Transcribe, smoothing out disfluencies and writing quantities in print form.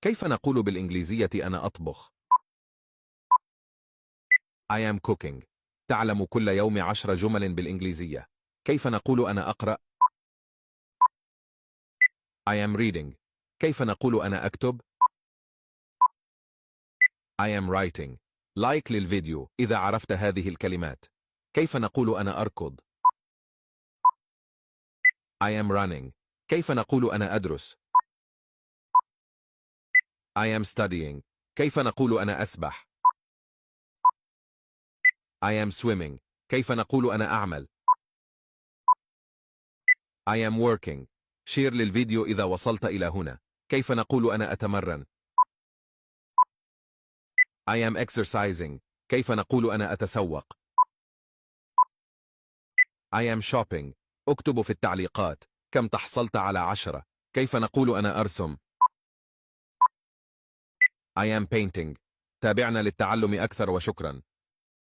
كيف نقول بالإنجليزية أنا أطبخ؟ I am cooking. تعلم كل يوم 10 جمل بالإنجليزية. كيف نقول أنا أقرأ؟ I am reading. كيف نقول أنا أكتب؟ I am writing. لايك للفيديو إذا عرفت هذه الكلمات. كيف نقول أنا أركض؟ I am running. كيف نقول أنا أدرس؟ I am studying. كيف نقول أنا أسبح؟ I am swimming. كيف نقول أنا أعمل؟ I am working. شير للفيديو إذا وصلت إلى هنا. كيف نقول أنا أتمرن؟ I am exercising. كيف نقول أنا أتسوق؟ I am shopping. اكتب في التعليقات كم تحصلت على 10. كيف نقول أنا أرسم؟ I am painting. تابعنا للتعلم أكثر وشكرا.